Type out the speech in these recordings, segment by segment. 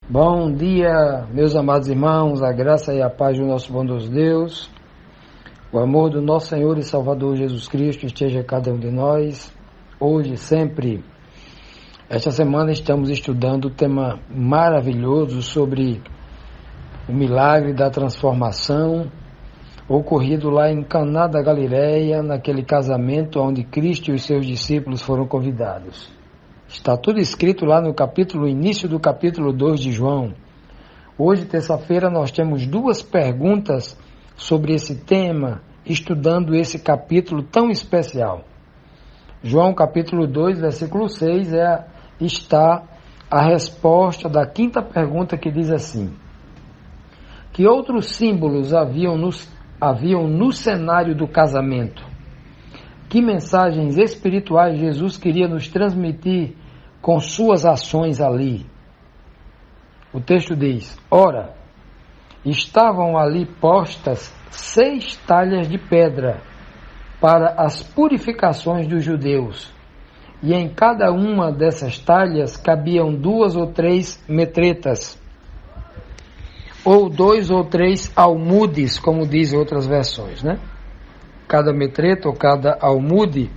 Bom dia, meus amados irmãos, a graça e a paz do nosso bondoso Deus, o amor do nosso Senhor e Salvador Jesus Cristo esteja em cada um de nós, hoje e sempre. Esta semana estamos estudando o tema maravilhoso sobre o milagre da transformação ocorrido lá em Caná da Galileia, naquele casamento onde Cristo e os seus discípulos foram convidados. Está tudo escrito lá no início do capítulo 2 de João. Hoje, terça-feira, nós temos duas perguntas sobre esse tema, estudando esse capítulo tão especial. João capítulo 2, versículo 6, está a resposta da quinta pergunta, que diz assim: que outros símbolos haviam no cenário do casamento? Que mensagens espirituais Jesus queria nos transmitir com suas ações ali? O texto diz: ora, estavam ali postas 6 talhas de pedra para as purificações dos judeus, e em cada uma dessas talhas cabiam 2 ou 3 metretas, ou 2 ou 3 almudes, como dizem outras versões, né? Cada metreta ou cada almude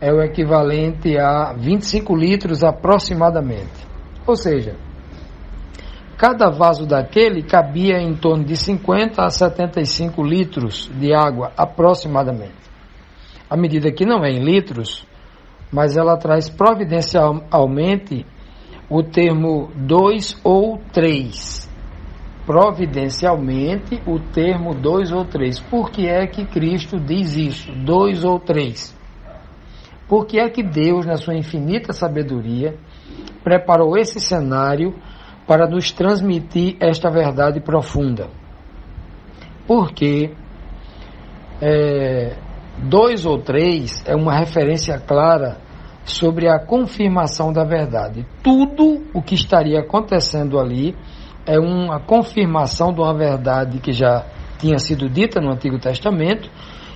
é o equivalente a 25 litros aproximadamente. Ou seja, cada vaso daquele cabia em torno de 50 a 75 litros de água aproximadamente. A medida aqui não é em litros, mas ela traz providencialmente o termo 2 ou 3. Providencialmente o termo 2 ou 3. Por que é que Cristo diz isso? 2 ou 3. Por que é que Deus, na sua infinita sabedoria, preparou esse cenário para nos transmitir esta verdade profunda? Porque 2 ou 3 é uma referência clara sobre a confirmação da verdade. Tudo o que estaria acontecendo ali é uma confirmação de uma verdade que já tinha sido dita no Antigo Testamento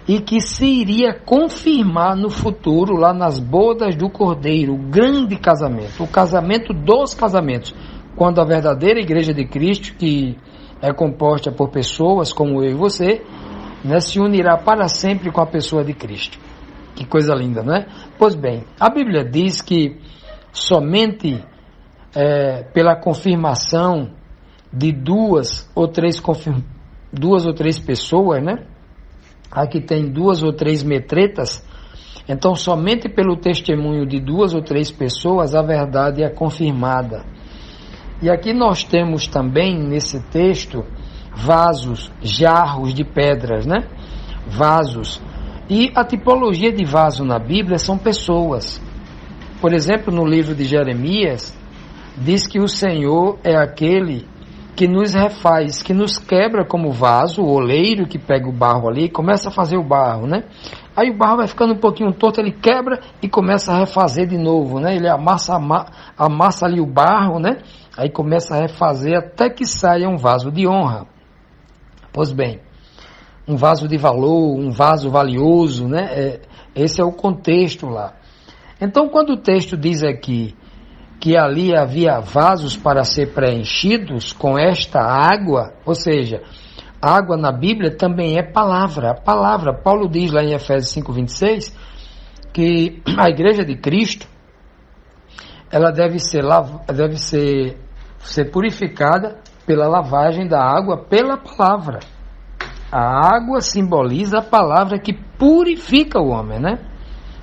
e que se iria confirmar no futuro, lá nas bodas do Cordeiro, o grande casamento, o casamento dos casamentos, quando a verdadeira Igreja de Cristo, que é composta por pessoas como eu e você, né, se unirá para sempre com a pessoa de Cristo. Que coisa linda, não é? Pois bem, a Bíblia diz que somente pela confirmação de 2 ou 3 pessoas, né? Aqui tem 2 ou 3 metretas. Então, somente pelo testemunho de 2 ou 3 pessoas a verdade é confirmada. E aqui nós temos também nesse texto vasos, jarros de pedras, né? Vasos. E a tipologia de vaso na Bíblia são pessoas. Por exemplo, no livro de Jeremias, diz que o Senhor é aquele que nos refaz, que nos quebra como vaso, o oleiro que pega o barro ali e começa a fazer o barro, né? Aí o barro vai ficando um pouquinho torto, ele quebra e começa a refazer de novo, né? Ele amassa ali o barro, né? Aí começa a refazer até que saia um vaso de honra. Pois bem, um vaso de valor, um vaso valioso, né? Esse é o contexto lá. Então, quando o texto diz aqui que ali havia vasos para ser preenchidos com esta água, ou seja, água na Bíblia também é palavra. A palavra, Paulo diz lá em Efésios 5:26, que a Igreja de Cristo, ela deve ser purificada pela lavagem da água pela palavra. A água simboliza a palavra que purifica o homem, né?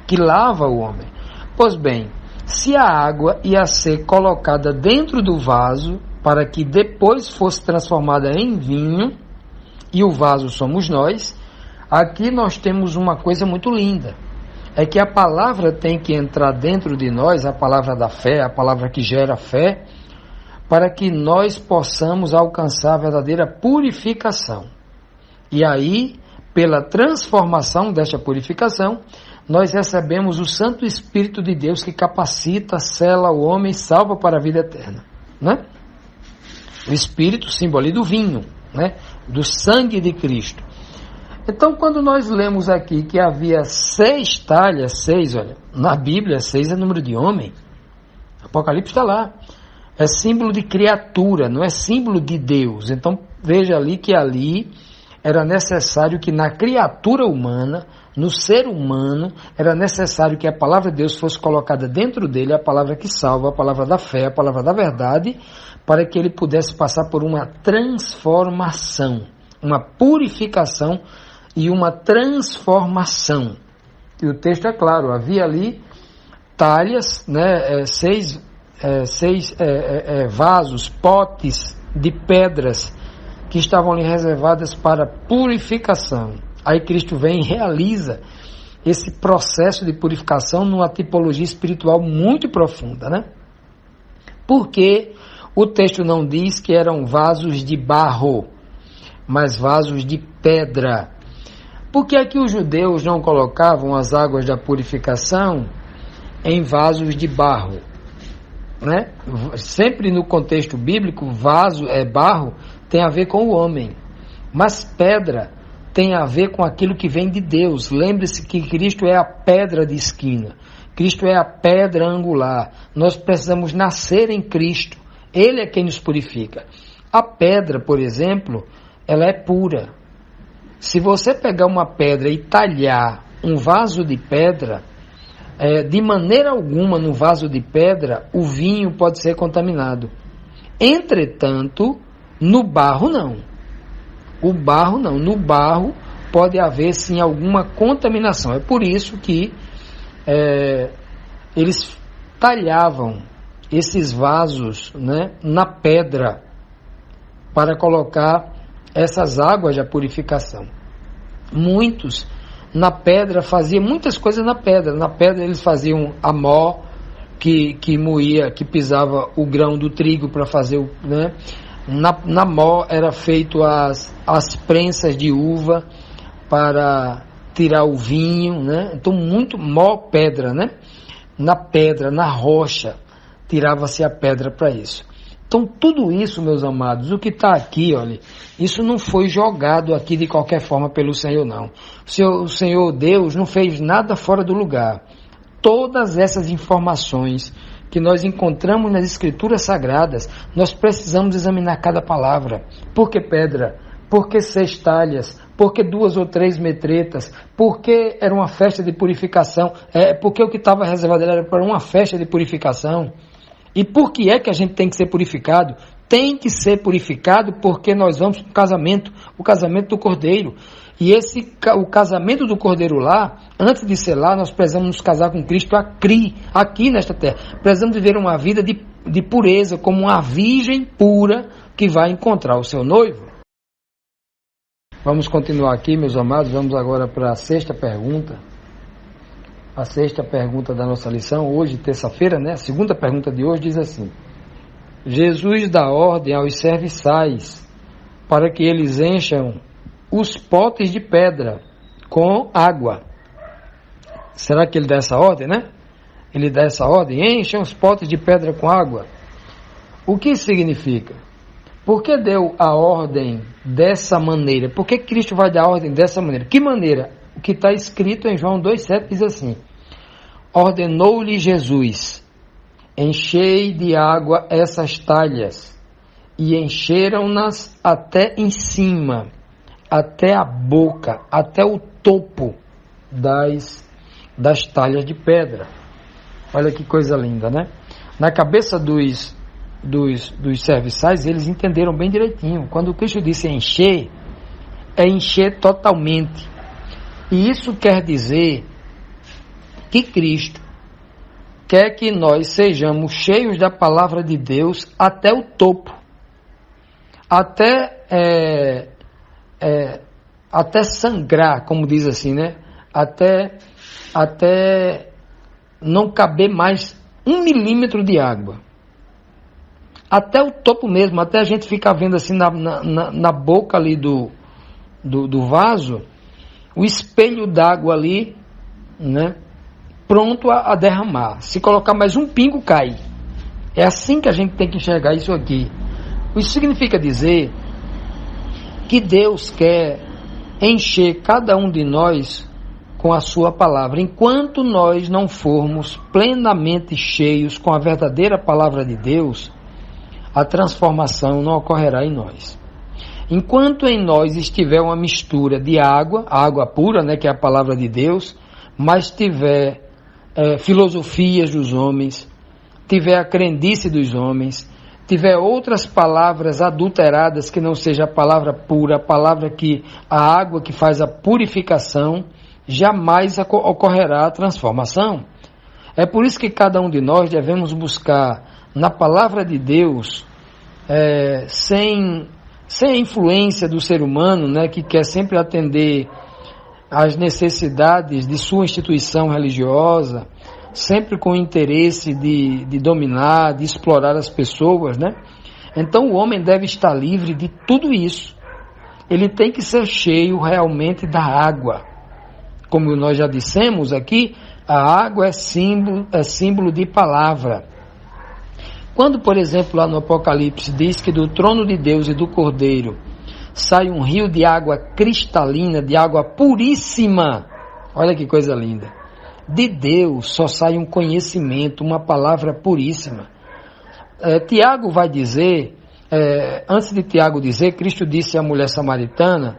Que lava o homem. Pois bem, se a água ia ser colocada dentro do vaso para que depois fosse transformada em vinho, e o vaso somos nós, aqui nós temos uma coisa muito linda. É que a palavra tem que entrar dentro de nós, a palavra da fé, a palavra que gera fé, para que nós possamos alcançar a verdadeira purificação. E aí, pela transformação desta purificação, nós recebemos o Santo Espírito de Deus que capacita, sela o homem e salva para a vida eterna, né? O Espírito, símbolo do vinho, né? Do sangue de Cristo. Então, quando nós lemos aqui que havia 6 talhas, 6, olha, na Bíblia 6 é número de homem, Apocalipse está lá, é símbolo de criatura, não é símbolo de Deus. Então veja ali que ali era necessário que na criatura humana, no ser humano, era necessário que a palavra de Deus fosse colocada dentro dele, a palavra que salva, a palavra da fé, a palavra da verdade, para que ele pudesse passar por uma transformação, uma purificação e uma transformação. E o texto é claro, havia ali talhas, né, seis vasos, potes de pedras que estavam ali reservadas para purificação. Aí Cristo vem e realiza esse processo de purificação numa tipologia espiritual muito profunda, né? Porque o texto não diz que eram vasos de barro, mas vasos de pedra. Por que é que os judeus não colocavam as águas da purificação em vasos de barro? Né? Sempre no contexto bíblico, barro tem a ver com o homem, mas pedra tem a ver com aquilo que vem de Deus. Lembre-se que Cristo é a pedra de esquina, Cristo é a pedra angular. Nós precisamos nascer em Cristo, Ele é quem nos purifica. A pedra, por exemplo, ela é pura. Se você pegar uma pedra e talhar um vaso de pedra, de maneira alguma no vaso de pedra o vinho pode ser contaminado. Entretanto, no barro não. O barro não. No barro pode haver sim alguma contaminação. É por isso que eles talhavam esses vasos, né, na pedra para colocar essas águas da purificação. Muitos na pedra faziam muitas coisas na pedra. Na pedra eles faziam a mó que moía, que pisava o grão do trigo para fazer o, né? Na mó era feito as prensas de uva para tirar o vinho, né? Então muito mó, pedra, né? Na pedra, na rocha, tirava-se a pedra para isso. Então tudo isso, meus amados, o que está aqui, olha, isso não foi jogado aqui de qualquer forma pelo Senhor, não. O Senhor Deus não fez nada fora do lugar. Todas essas informações que nós encontramos nas Escrituras Sagradas, nós precisamos examinar cada palavra. Por que pedra? Por que 6 talhas? Por que 2 ou 3 metretas? Por que era uma festa de purificação? Porque o que estava reservado era para uma festa de purificação. E por que é que a gente tem que ser purificado? Tem que ser purificado porque nós vamos para o casamento do Cordeiro. E o casamento do Cordeiro lá, antes de ser lá, nós precisamos nos casar com Cristo aqui nesta terra. Precisamos viver uma vida de pureza, como uma virgem pura que vai encontrar o seu noivo. Vamos continuar aqui, meus amados. Vamos agora para a 6ª pergunta. A 6ª pergunta da nossa lição, hoje, terça-feira, né? A 2ª pergunta de hoje diz assim: Jesus dá ordem aos serviçais para que eles encham os potes de pedra com água. Será que ele dá essa ordem, né? Ele dá essa ordem, encham os potes de pedra com água. O que significa? Por que deu a ordem dessa maneira? Por que Cristo vai dar a ordem dessa maneira? Que maneira? O que está escrito em João 2,7 diz assim: ordenou-lhe Jesus, enchei de água essas talhas, e encheram-nas até em cima, até a boca, até o topo das talhas de pedra. Olha que coisa linda, né? Na cabeça dos serviçais, eles entenderam bem direitinho. Quando Cristo disse encher, é encher totalmente. E isso quer dizer que Cristo quer que nós sejamos cheios da palavra de Deus até o topo, até sangrar, como diz assim, né? Até não caber mais 1 milímetro de água, até o topo mesmo, até a gente ficar vendo assim na boca ali do vaso, o espelho d'água ali, né? Pronto a derramar. Se colocar mais um pingo, cai. É assim que a gente tem que enxergar isso aqui. Isso significa dizer que Deus quer encher cada um de nós com a sua palavra. Enquanto nós não formos plenamente cheios com a verdadeira palavra de Deus, a transformação não ocorrerá em nós. Enquanto em nós estiver uma mistura de água, a água pura, né, que é a palavra de Deus, mas tiver filosofias dos homens, tiver a crendice dos homens, tiver outras palavras adulteradas que não seja a palavra pura, a água que faz a purificação, jamais ocorrerá a transformação. É por isso que cada um de nós devemos buscar na palavra de Deus, sem a influência do ser humano, né, que quer sempre atender às necessidades de sua instituição religiosa, sempre com o interesse de dominar, de explorar as pessoas, né? Então o homem deve estar livre de tudo isso. Ele tem que ser cheio realmente da água. Como nós já dissemos aqui, a água é símbolo de palavra. Quando, por exemplo, lá no Apocalipse diz que do trono de Deus e do Cordeiro sai um rio de água cristalina, de água puríssima, olha que coisa linda. De Deus só sai um conhecimento, uma palavra puríssima. Tiago vai dizer, antes de Tiago dizer, Cristo disse à mulher samaritana,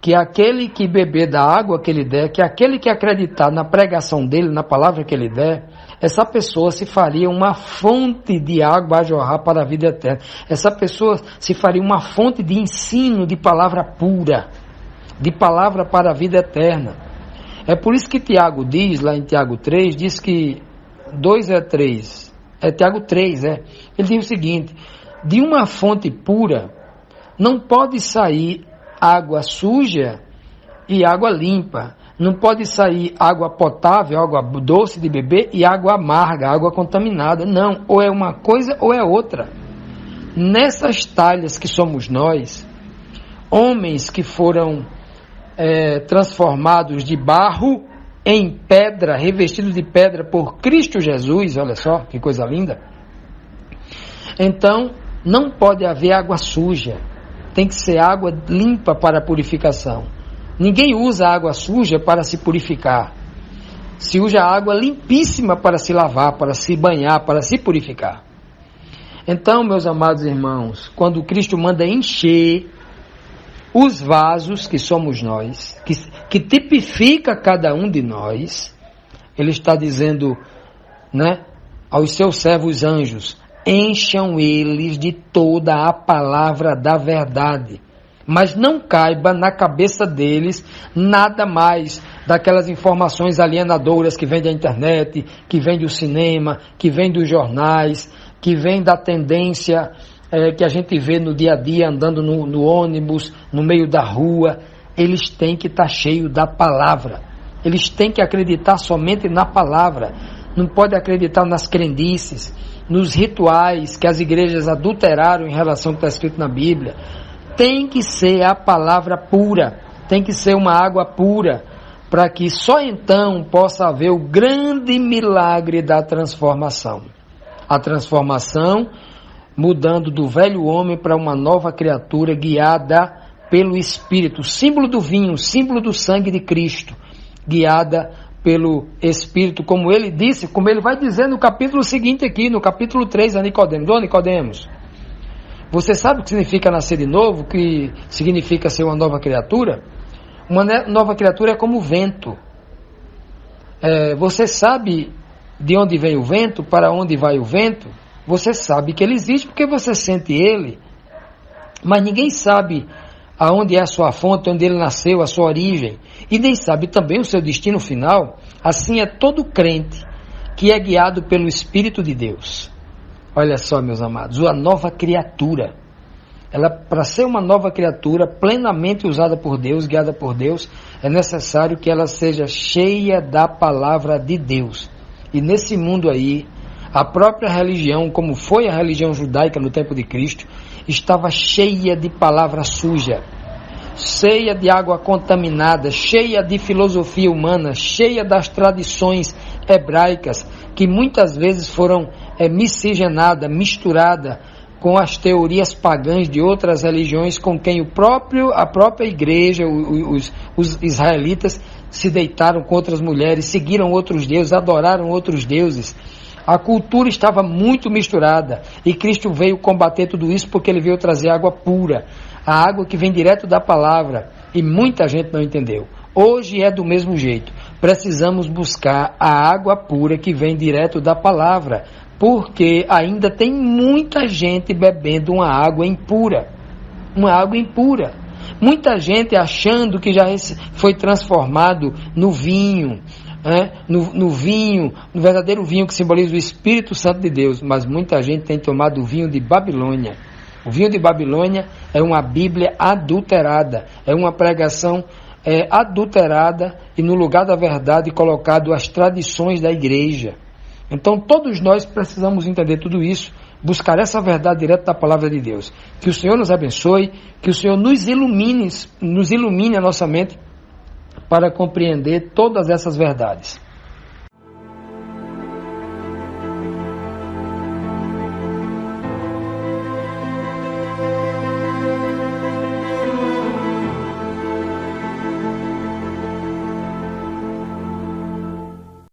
que aquele que beber da água que ele der, que aquele que acreditar na pregação dele, na palavra que ele der, essa pessoa se faria uma fonte de água a jorrar para a vida eterna. Essa pessoa se faria uma fonte de ensino, de palavra pura, de palavra para a vida eterna. É por isso que Tiago diz, lá em Tiago 3, diz que 2 é 3, Tiago 3, ele diz o seguinte, de uma fonte pura não pode sair água suja e água limpa, não pode sair água potável, água doce de beber e água amarga, água contaminada, não, ou é uma coisa ou é outra. Nessas talhas que somos nós, homens que foram transformados de barro em pedra, revestidos de pedra por Cristo Jesus, olha só que coisa linda. Então não pode haver água suja, tem que ser água limpa para a purificação. Ninguém usa água suja para se purificar, se usa água limpíssima para se lavar, para se banhar, para se purificar. Então, meus amados irmãos, quando Cristo manda encher os vasos que somos nós, que tipifica cada um de nós, ele está dizendo, né, aos seus servos anjos, encham eles de toda a palavra da verdade, mas não caiba na cabeça deles nada mais daquelas informações alienadoras que vêm da internet, que vêm do cinema, que vêm dos jornais, que vêm da tendência que a gente vê no dia a dia, andando no ônibus, no meio da rua. Eles têm que estar cheios da palavra, eles têm que acreditar somente na palavra, não pode acreditar nas crendices, nos rituais que as igrejas adulteraram em relação ao que está escrito na Bíblia. Tem que ser a palavra pura, tem que ser uma água pura, para que só então possa haver o grande milagre da transformação. A transformação mudando do velho homem para uma nova criatura guiada pelo Espírito, símbolo do vinho, símbolo do sangue de Cristo, guiada pelo Espírito, como ele disse, como ele vai dizer no capítulo seguinte aqui, no capítulo 3 a Nicodemos. Ô Nicodemos, você sabe o que significa nascer de novo, o que significa ser uma nova criatura? Uma nova criatura é como o vento. Você sabe de onde vem o vento, para onde vai o vento? Você sabe que ele existe porque você sente ele, mas ninguém sabe aonde é a sua fonte, onde ele nasceu, a sua origem, e nem sabe também o seu destino final. Assim é todo crente que é guiado pelo Espírito de Deus. Olha só, meus amados, uma nova criatura, ela, para ser uma nova criatura plenamente usada por Deus, guiada por Deus, é necessário que ela seja cheia da palavra de Deus. E nesse mundo aí, a própria religião, como foi a religião judaica no tempo de Cristo, estava cheia de palavra suja, cheia de água contaminada, cheia de filosofia humana, cheia das tradições hebraicas, que muitas vezes foram miscigenadas, misturadas com as teorias pagãs de outras religiões, com quem a própria igreja, os israelitas, se deitaram com outras mulheres, seguiram outros deuses, adoraram outros deuses. A cultura estava muito misturada e Cristo veio combater tudo isso porque ele veio trazer água pura, a água que vem direto da palavra, e muita gente não entendeu. Hoje é do mesmo jeito. Precisamos buscar a água pura que vem direto da palavra, porque ainda tem muita gente bebendo uma água impura. Uma água impura. Muita gente achando que já foi transformado no vinho, no vinho, no verdadeiro vinho que simboliza o Espírito Santo de Deus, mas muita gente tem tomado o vinho de Babilônia. O vinho de Babilônia é uma Bíblia adulterada, é uma pregação adulterada e no lugar da verdade colocado as tradições da igreja. Então todos nós precisamos entender tudo isso, buscar essa verdade direto da palavra de Deus. Que o Senhor nos abençoe, que o Senhor nos ilumine a nossa mente para compreender todas essas verdades.